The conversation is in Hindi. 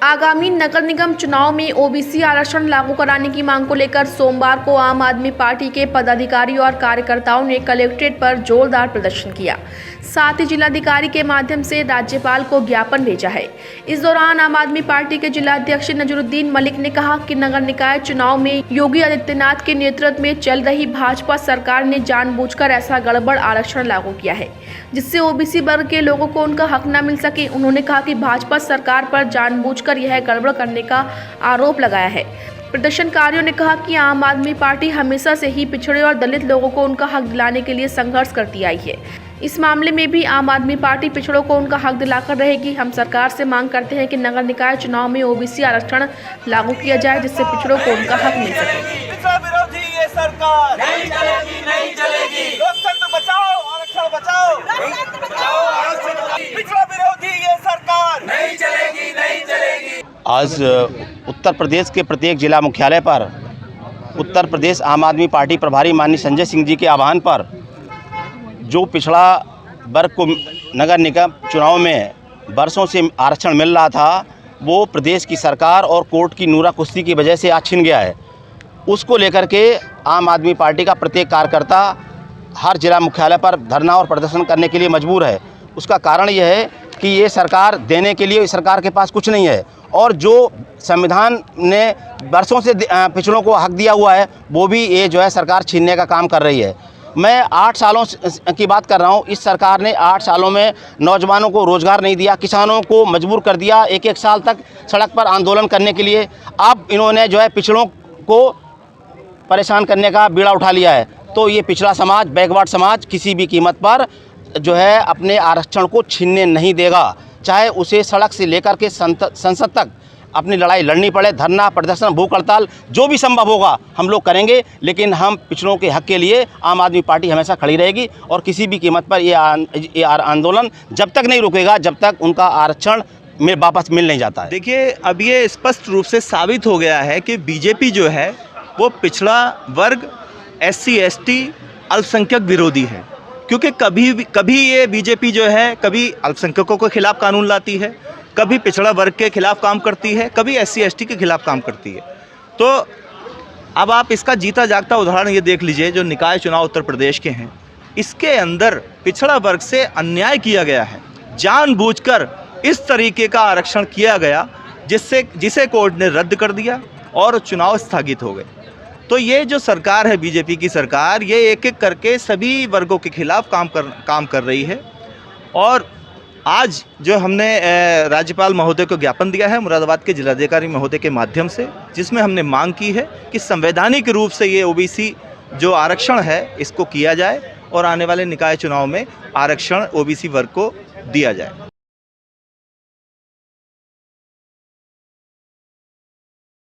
आगामी नगर निगम चुनाव में ओबीसी आरक्षण लागू कराने की मांग को लेकर सोमवार को आम आदमी पार्टी के पदाधिकारियों और कार्यकर्ताओं ने कलेक्ट्रेट पर जोरदार प्रदर्शन किया। साथ ही जिलाधिकारी के माध्यम से राज्यपाल को ज्ञापन भेजा है। इस दौरान आम आदमी पार्टी के जिलाध्यक्ष नजरुद्दीन मलिक ने कहा कि नगर निकाय चुनाव में योगी आदित्यनाथ के नेतृत्व में चल रही भाजपा सरकार ने जानबूझकर ऐसा गड़बड़ आरक्षण लागू किया है जिससे ओबीसी वर्ग के लोगों को उनका हक न मिल सके। उन्होंने कहा कि भाजपा सरकार पर जानबूझकर यह गड़बड़ करने का आरोप लगाया है। प्रदर्शनकारियों ने कहा कि आम आदमी पार्टी हमेशा से ही पिछड़े और दलित लोगों को उनका हक दिलाने के लिए संघर्ष करती आई है। इस मामले में भी आम आदमी पार्टी पिछड़ों को उनका हक दिलाकर रहेगी। हम सरकार से मांग करते हैं कि नगर निकाय चुनाव में ओबीसी आरक्षण लागू किया जाए जिससे पिछड़ों को उनका हक मिल सके। पिछड़ा विरोधी ये सरकार नहीं चलेगी, नहीं चलेगी। लोकतंत्र बचाओ, आरक्षण बचाओ, पिछड़ा विरोधी ये सरकार नहीं चलेगी, नहीं चलेगी। आज उत्तर प्रदेश के प्रत्येक जिला मुख्यालय पर उत्तर प्रदेश आम आदमी पार्टी प्रभारी माननीय संजय सिंह जी के आह्वान पर जो पिछड़ा वर्ग को नगर निगम चुनाव में बरसों से आरक्षण मिल रहा था, वो प्रदेश की सरकार और कोर्ट की नूरा कुश्ती की वजह से आज छिन गया है। उसको लेकर के आम आदमी पार्टी का प्रत्येक कार्यकर्ता हर जिला मुख्यालय पर धरना और प्रदर्शन करने के लिए मजबूर है। उसका कारण यह है कि ये सरकार देने के लिए सरकार के पास कुछ नहीं है और जो संविधान ने बरसों से पिछड़ों को हक दिया हुआ है वो भी ये जो है सरकार छीनने का काम कर रही है। मैं 8 सालों की बात कर रहा हूँ। इस सरकार ने 8 सालों में नौजवानों को रोज़गार नहीं दिया, किसानों को मजबूर कर दिया एक साल तक सड़क पर आंदोलन करने के लिए। अब इन्होंने जो है पिछड़ों को परेशान करने का बीड़ा उठा लिया है। तो ये पिछड़ा समाज, बैकवर्ड समाज किसी भी कीमत पर जो है अपने आरक्षण को छीनने नहीं देगा, चाहे उसे सड़क से लेकर के संसद तक अपनी लड़ाई लड़नी पड़े। धरना, प्रदर्शन, भूख हड़ताल जो भी संभव होगा हम लोग करेंगे, लेकिन हम पिछड़ों के हक के लिए आम आदमी पार्टी हमेशा खड़ी रहेगी और किसी भी कीमत पर ये आंदोलन जब तक नहीं रुकेगा जब तक उनका आरक्षण में वापस मिल नहीं जाता है। देखिए, अब ये स्पष्ट रूप से साबित हो गया है कि बीजेपी जो है वो पिछड़ा वर्ग, SC ST, अल्पसंख्यक विरोधी है। क्योंकि कभी ये बीजेपी जो है कभी अल्पसंख्यकों के खिलाफ कानून लाती है, कभी पिछड़ा वर्ग के खिलाफ काम करती है, कभी SC ST के खिलाफ काम करती है। तो अब आप इसका जीता जागता उदाहरण ये देख लीजिए, जो निकाय चुनाव उत्तर प्रदेश के हैं, इसके अंदर पिछड़ा वर्ग से अन्याय किया गया है। जानबूझकर इस तरीके का आरक्षण किया गया जिसे कोर्ट ने रद्द कर दिया और चुनाव स्थगित हो गए। तो ये जो सरकार है बीजेपी की सरकार, ये एक एक करके सभी वर्गों के खिलाफ काम कर रही है। और आज जो हमने राज्यपाल महोदय को ज्ञापन दिया है मुरादाबाद के जिलाधिकारी महोदय के माध्यम से, जिसमें हमने मांग की है कि संवैधानिक रूप से ये ओबीसी जो आरक्षण है इसको किया जाए और आने वाले निकाय चुनाव में आरक्षण ओबीसी वर्ग को दिया जाए।